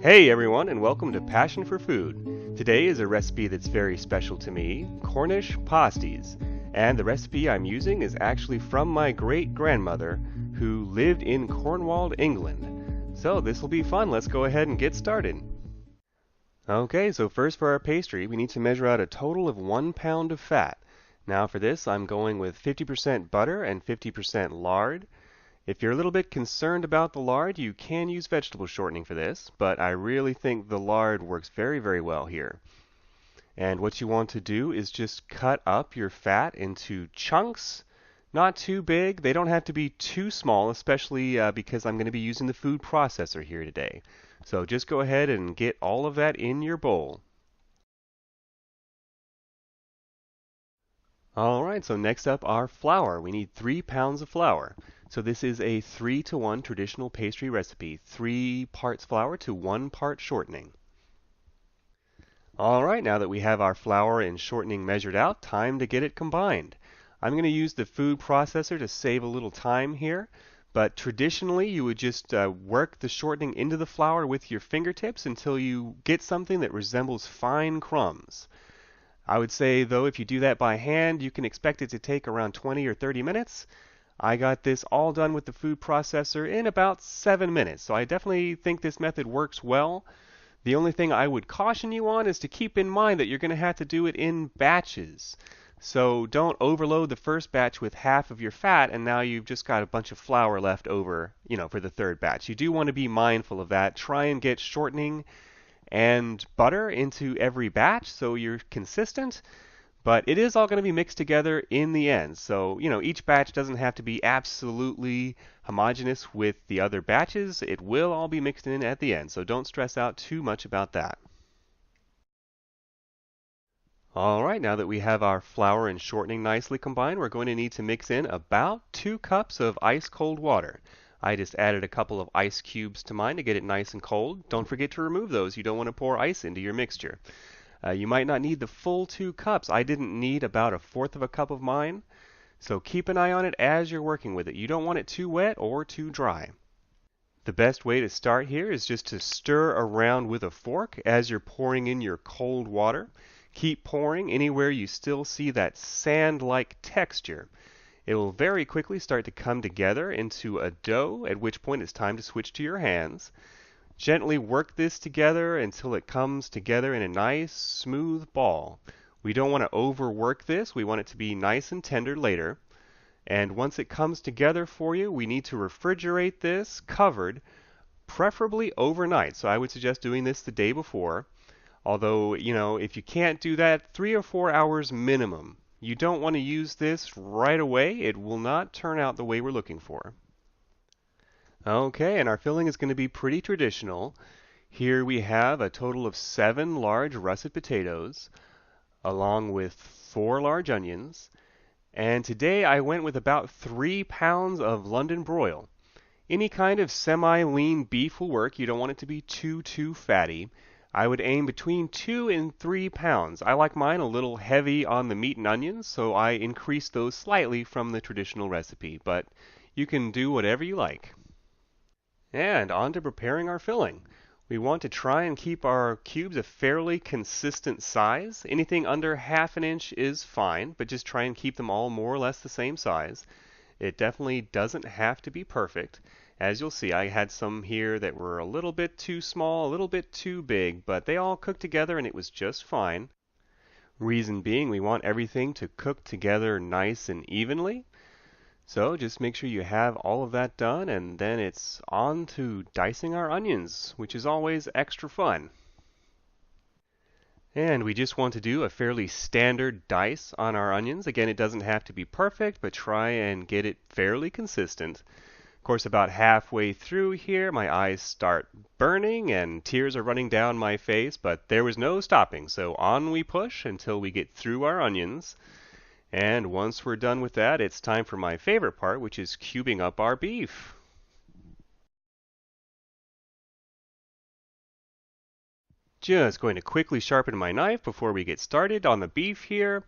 Hey everyone, and welcome to Passion for Food. Today is a recipe that's very special to me, Cornish Pasties. And the recipe I'm using is actually from my great grandmother who lived in Cornwall, England. So this will be fun. Let's go ahead and get started. Okay, so first for our pastry, we need to measure out a total of 1 pound of fat. Now for this, I'm going with 50% butter and 50% lard. If you're a little bit concerned about the lard, you can use vegetable shortening for this, but I really think the lard works very, very well here. And what you want to do is just cut up your fat into chunks, not too big. They don't have to be too small, especially because I'm going to be using the food processor here today. So just go ahead and get all of that in your bowl. All right, so next up our flour. We need 3 pounds of flour. So this is a 3-to-1 traditional pastry recipe, 3 parts flour to 1 part shortening. All right, now that we have our flour and shortening measured out, time to get it combined. I'm going to use the food processor to save a little time here, but traditionally you would just work the shortening into the flour with your fingertips until you get something that resembles fine crumbs. I would say, though, if you do that by hand, you can expect it to take around 20 or 30 minutes. I got this all done with the food processor in about 7 minutes, so I definitely think this method works well. The only thing I would caution you on is to keep in mind that you're going to have to do it in batches. So don't overload the first batch with half of your fat and now you've just got a bunch of flour left over, for the third batch. You do want to be mindful of that. Try and get shortening and butter into every batch so you're consistent. But it is all going to be mixed together in the end. So, each batch doesn't have to be absolutely homogeneous with the other batches. It will all be mixed in at the end. So don't stress out too much about that. All right, now that we have our flour and shortening nicely combined, we're going to need to mix in about 2 cups of ice cold water. I just added a couple of ice cubes to mine to get it nice and cold. Don't forget to remove those. You don't want to pour ice into your mixture. You might not need the full 2 cups. I didn't need about a fourth of a cup of mine. So keep an eye on it as you're working with it. You don't want it too wet or too dry. The best way to start here is just to stir around with a fork as you're pouring in your cold water. Keep pouring anywhere you still see that sand-like texture. It will very quickly start to come together into a dough, at which point it's time to switch to your hands. Gently work this together until it comes together in a nice, smooth ball. We don't want to overwork this. We want it to be nice and tender later. And once it comes together for you, we need to refrigerate this covered, preferably overnight. So I would suggest doing this the day before. Although, if you can't do that, 3 or 4 hours minimum. You don't want to use this right away. It will not turn out the way we're looking for. Okay, and our filling is going to be pretty traditional. Here we have a total of 7 large russet potatoes, along with 4 large onions. And today I went with about 3 pounds of London broil. Any kind of semi-lean beef will work. You don't want it to be too fatty. I would aim between 2 and 3 pounds. I like mine a little heavy on the meat and onions, so I increased those slightly from the traditional recipe, but you can do whatever you like. And on to preparing our filling. We want to try and keep our cubes a fairly consistent size. Anything under half an inch is fine, but just try and keep them all more or less the same size. It definitely doesn't have to be perfect. As you'll see, I had some here that were a little bit too small, a little bit too big, but they all cooked together and it was just fine. Reason being, we want everything to cook together nice and evenly. So just make sure you have all of that done, and then it's on to dicing our onions, which is always extra fun. And we just want to do a fairly standard dice on our onions. Again, it doesn't have to be perfect, but try and get it fairly consistent. Of course, about halfway through here, my eyes start burning and tears are running down my face, but there was no stopping, so on we push until we get through our onions. And once we're done with that, it's time for my favorite part, which is cubing up our beef. Just going to quickly sharpen my knife before we get started on the beef here.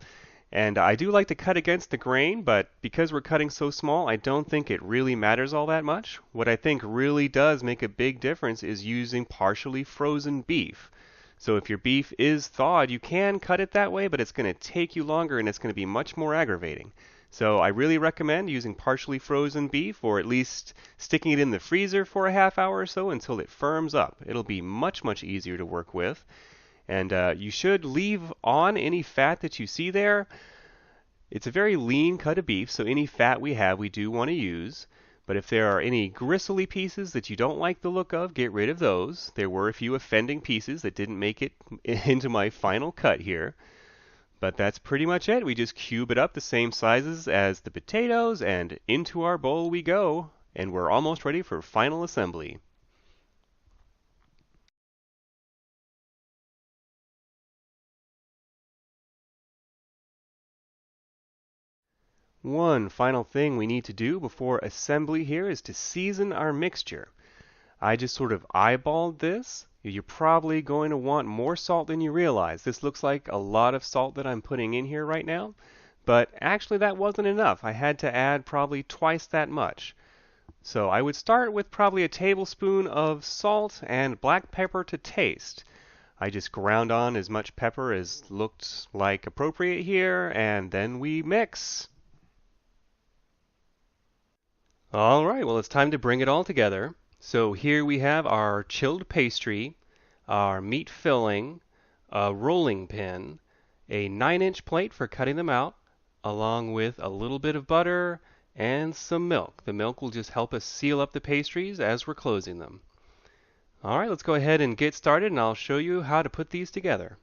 And I do like to cut against the grain, but because we're cutting so small, I don't think it really matters all that much. What I think really does make a big difference is using partially frozen beef. So if your beef is thawed, you can cut it that way, but it's going to take you longer and it's going to be much more aggravating. So I really recommend using partially frozen beef, or at least sticking it in the freezer for a half hour or so until it firms up. It'll be much, much easier to work with. And you should leave on any fat that you see there. It's a very lean cut of beef, so any fat we have we do want to use. But if there are any gristly pieces that you don't like the look of, get rid of those. There were a few offending pieces that didn't make it into my final cut here. But that's pretty much it. We just cube it up the same sizes as the potatoes, and into our bowl we go. And we're almost ready for final assembly. One final thing we need to do before assembly here is to season our mixture. I just sort of eyeballed this. You're probably going to want more salt than you realize. This looks like a lot of salt that I'm putting in here right now, but actually that wasn't enough. I had to add probably twice that much. So I would start with probably a tablespoon of salt and black pepper to taste. I just ground on as much pepper as looked like appropriate here, and then we mix. All right, well, it's time to bring it all together. So here we have our chilled pastry, our meat filling, a rolling pin, a 9-inch plate for cutting them out, along with a little bit of butter and some milk. The milk will just help us seal up the pastries as we're closing them. All right, let's go ahead and get started, and I'll show you how to put these together.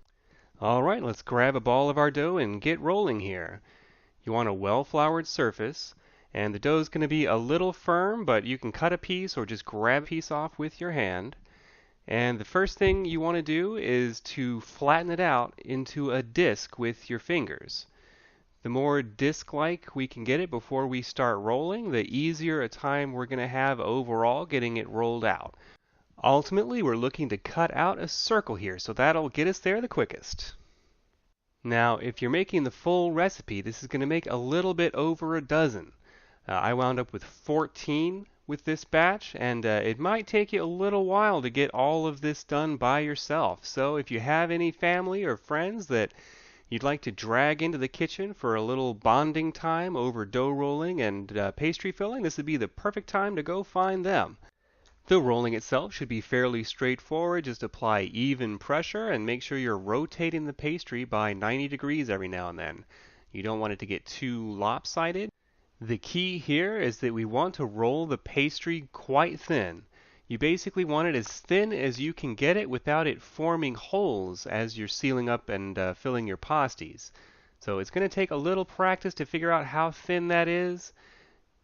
All right, let's grab a ball of our dough and get rolling here. You want a well-floured surface. And the dough is going to be a little firm, but you can cut a piece or just grab a piece off with your hand. And the first thing you want to do is to flatten it out into a disc with your fingers. The more disc-like we can get it before we start rolling, the easier a time we're going to have overall getting it rolled out. Ultimately, we're looking to cut out a circle here, so that'll get us there the quickest. Now, if you're making the full recipe, this is going to make a little bit over a dozen. I wound up with 14 with this batch, and it might take you a little while to get all of this done by yourself. So if you have any family or friends that you'd like to drag into the kitchen for a little bonding time over dough rolling and pastry filling, this would be the perfect time to go find them. The rolling itself should be fairly straightforward. Just apply even pressure and make sure you're rotating the pastry by 90 degrees every now and then. You don't want it to get too lopsided. The key here is that we want to roll the pastry quite thin. You basically want it as thin as you can get it without it forming holes as you're sealing up and filling your pasties. So it's going to take a little practice to figure out how thin that is.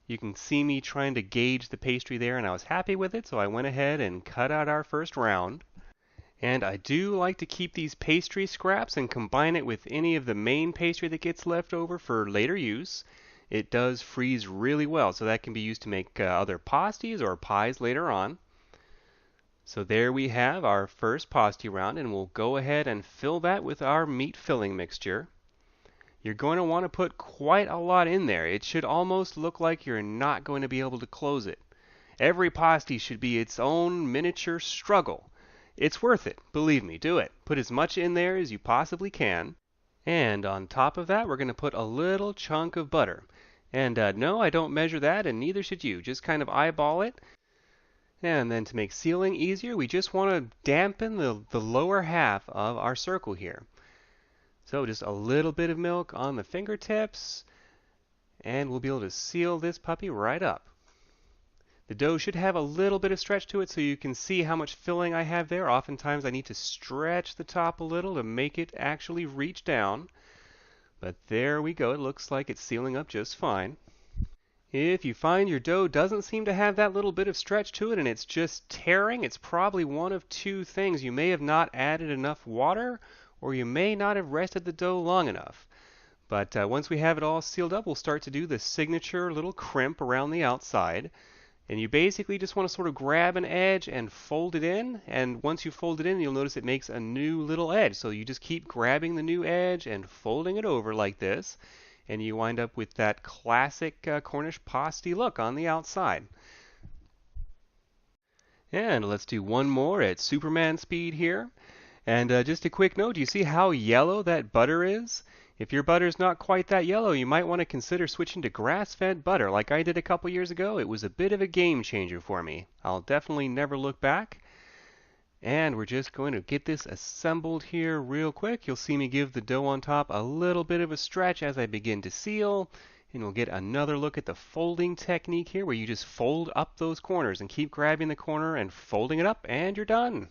You can see me trying to gauge the pastry there, and I was happy with it, so I went ahead and cut out our first round. And I do like to keep these pastry scraps and combine it with any of the main pastry that gets left over for later use. It does freeze really well, so that can be used to make other pasties or pies later on. So there we have our first pasty round, and we'll go ahead and fill that with our meat filling mixture. You're going to want to put quite a lot in there. It should almost look like you're not going to be able to close it. Every pasty should be its own miniature struggle. It's worth it, believe me, do it. Put as much in there as you possibly can. And on top of that, we're going to put a little chunk of butter. And no, I don't measure that, and neither should you. Just kind of eyeball it. And then to make sealing easier, we just want to dampen the lower half of our circle here. So just a little bit of milk on the fingertips, and we'll be able to seal this puppy right up. The dough should have a little bit of stretch to it, so you can see how much filling I have there. Oftentimes I need to stretch the top a little to make it actually reach down. But there we go. It looks like it's sealing up just fine. If you find your dough doesn't seem to have that little bit of stretch to it and it's just tearing, it's probably one of two things. You may have not added enough water, or you may not have rested the dough long enough. But once we have it all sealed up, we'll start to do the signature little crimp around the outside. And you basically just want to sort of grab an edge and fold it in. And once you fold it in, you'll notice it makes a new little edge. So you just keep grabbing the new edge and folding it over like this. And you wind up with that classic Cornish pasty look on the outside. And let's do one more at Superman speed here. And just a quick note, do you see how yellow that butter is? If your butter's not quite that yellow, you might want to consider switching to grass-fed butter like I did a couple years ago. It was a bit of a game changer for me. I'll definitely never look back. And we're just going to get this assembled here real quick. You'll see me give the dough on top a little bit of a stretch as I begin to seal. And we'll get another look at the folding technique here where you just fold up those corners and keep grabbing the corner and folding it up and you're done.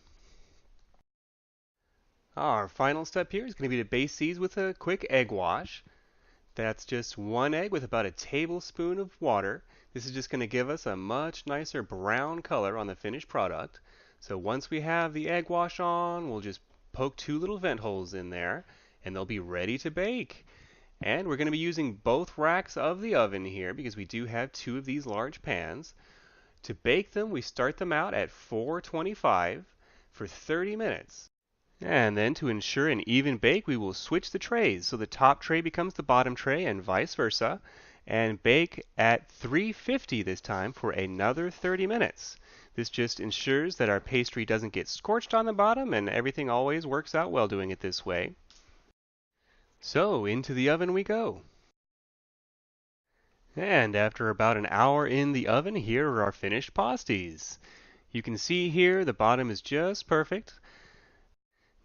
Our final step here is going to be to base these with a quick egg wash. That's just one egg with about a tablespoon of water. This is just going to give us a much nicer brown color on the finished product. So once we have the egg wash on, we'll just poke 2 little vent holes in there and they'll be ready to bake. And we're going to be using both racks of the oven here because we do have 2 of these large pans. To bake them, we start them out at 425 for 30 minutes. And then to ensure an even bake, we will switch the trays. So the top tray becomes the bottom tray and vice versa. And bake at 350 this time for another 30 minutes. This just ensures that our pastry doesn't get scorched on the bottom and everything always works out well doing it this way. So into the oven we go. And after about an hour in the oven, here are our finished pasties. You can see here the bottom is just perfect.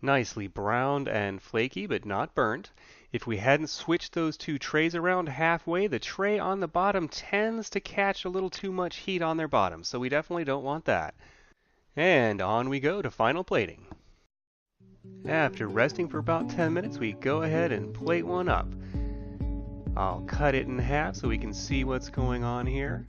Nicely browned and flaky, but not burnt. If we hadn't switched those 2 trays around halfway, the tray on the bottom tends to catch a little too much heat on their bottom, so we definitely don't want that. And on we go to final plating. After resting for about 10 minutes, we go ahead and plate one up. I'll cut it in half so we can see what's going on here.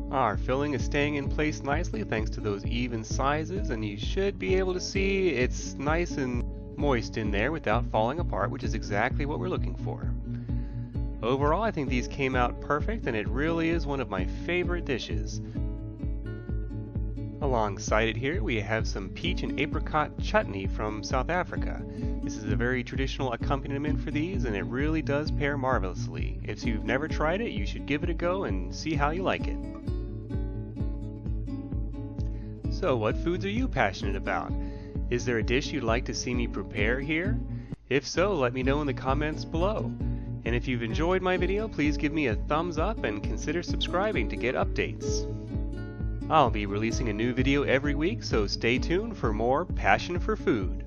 Our filling is staying in place nicely thanks to those even sizes, and you should be able to see it's nice and moist in there without falling apart, which is exactly what we're looking for. Overall, I think these came out perfect, and it really is one of my favorite dishes. Alongside it here, we have some peach and apricot chutney from South Africa. This is a very traditional accompaniment for these, and it really does pair marvelously. If you've never tried it, you should give it a go and see how you like it. So what foods are you passionate about? Is there a dish you'd like to see me prepare here? If so, let me know in the comments below. And if you've enjoyed my video, please give me a thumbs up and consider subscribing to get updates. I'll be releasing a new video every week, so stay tuned for more Passion for Food.